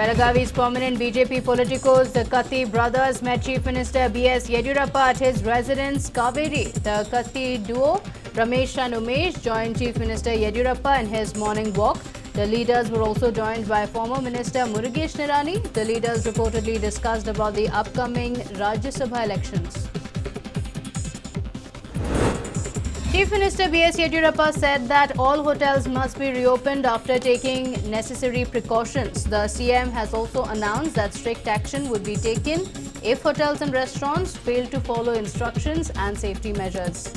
Belagavi's prominent BJP politicos, the Katti brothers, met Chief Minister B.S. Yediyurappa at his residence, Kaveri. The Katti duo, Ramesh and Umesh, joined Chief Minister Yediyurappa in his morning walk. The leaders were also joined by former Minister Murugesh Nirani. The leaders reportedly discussed about the upcoming Rajya Sabha elections. Chief Minister B.S. Yediyurappa said that all hotels must be reopened after taking necessary precautions. The CM has also announced that strict action would be taken if hotels and restaurants fail to follow instructions and safety measures.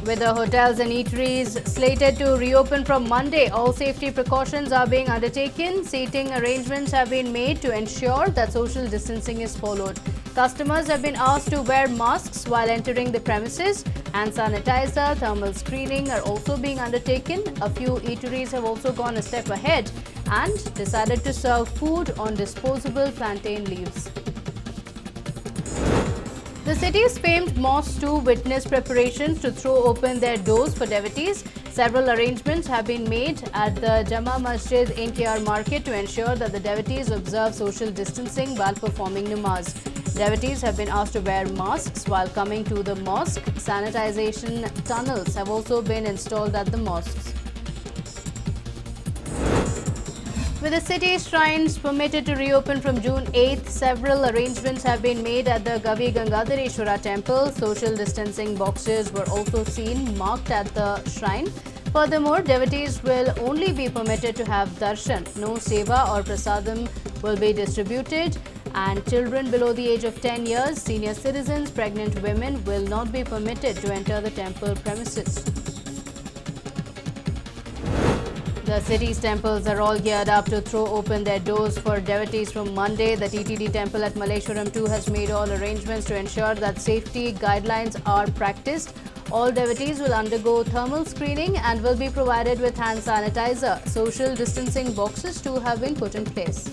With the hotels and eateries slated to reopen from Monday, all safety precautions are being undertaken. Seating arrangements have been made to ensure that social distancing is followed. Customers have been asked to wear masks while entering the premises. Hand sanitizer, thermal screening are also being undertaken. A few eateries have also gone a step ahead and decided to serve food on disposable plantain leaves. The city's famed mosques too witnessed preparations to throw open their doors for devotees. Several arrangements have been made at the Jama Masjid in KR Market to ensure that the devotees observe social distancing while performing namaz. Devotees have been asked to wear masks while coming to the mosque. Sanitization tunnels have also been installed at the mosques. With the city's shrines permitted to reopen from June 8th, several arrangements have been made at the Gavi Gangadhareshwara temple. Social distancing boxes were also seen marked at the shrine. Furthermore, devotees will only be permitted to have darshan. No seva or prasadam will be distributed, and children below the age of 10 years, senior citizens, pregnant women will not be permitted to enter the temple premises. The city's temples are all geared up to throw open their doors for devotees from Monday. The TTD temple at Malleshwaram too has made all arrangements to ensure that safety guidelines are practiced. All devotees will undergo thermal screening and will be provided with hand sanitizer. Social distancing boxes too have been put in place.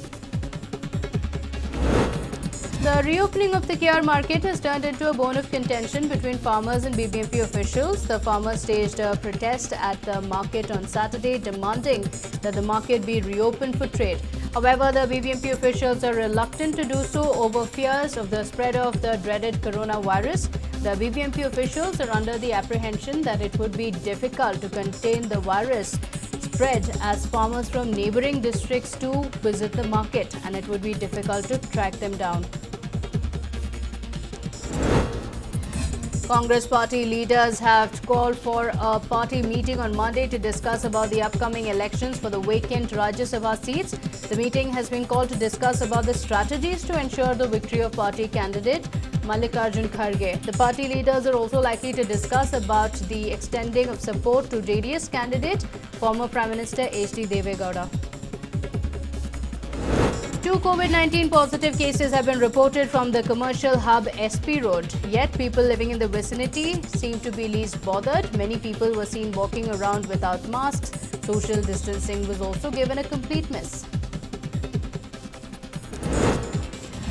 The reopening of the KR market has turned into a bone of contention between farmers and BBMP officials. The farmers staged a protest at the market on Saturday, demanding that the market be reopened for trade. However, the BBMP officials are reluctant to do so over fears of the spread of the dreaded coronavirus. The BBMP officials are under the apprehension that it would be difficult to contain the virus spread as farmers from neighbouring districts too visit the market, and it would be difficult to track them down. Congress party leaders have called for a party meeting on Monday to discuss about the upcoming elections for the vacant Rajya Sabha seats. The meeting has been called to discuss about the strategies to ensure the victory of party candidate Mallikarjun Kharge. The party leaders are also likely to discuss about the extending of support to JDS candidate, former Prime Minister H.D. Deve Gowda. 2 COVID-19 positive cases have been reported from the commercial hub SP Road. Yet people living in the vicinity seem to be least bothered. Many people were seen walking around without masks. Social distancing was also given a complete miss.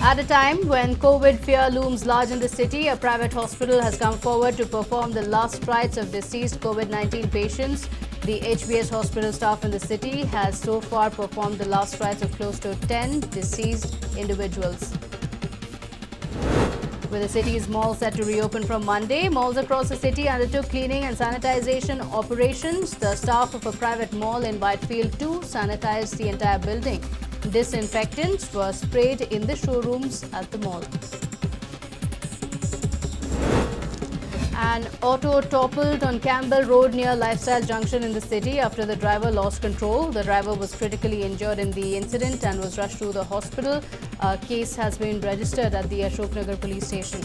At a time when COVID fear looms large in the city, a private hospital has come forward to perform the last rites of deceased COVID-19 patients. The HBS hospital staff in the city has so far performed the last rites of close to 10 deceased individuals. With the city's malls set to reopen from Monday, malls across the city undertook cleaning and sanitization operations. The staff of a private mall in Whitefield too sanitized the entire building. Disinfectants were sprayed in the showrooms at the mall. An auto toppled on Campbell Road near Lifestyle Junction in the city after the driver lost control. The driver was critically injured in the incident and was rushed to the hospital. A case has been registered at the Ashok Nagar police station.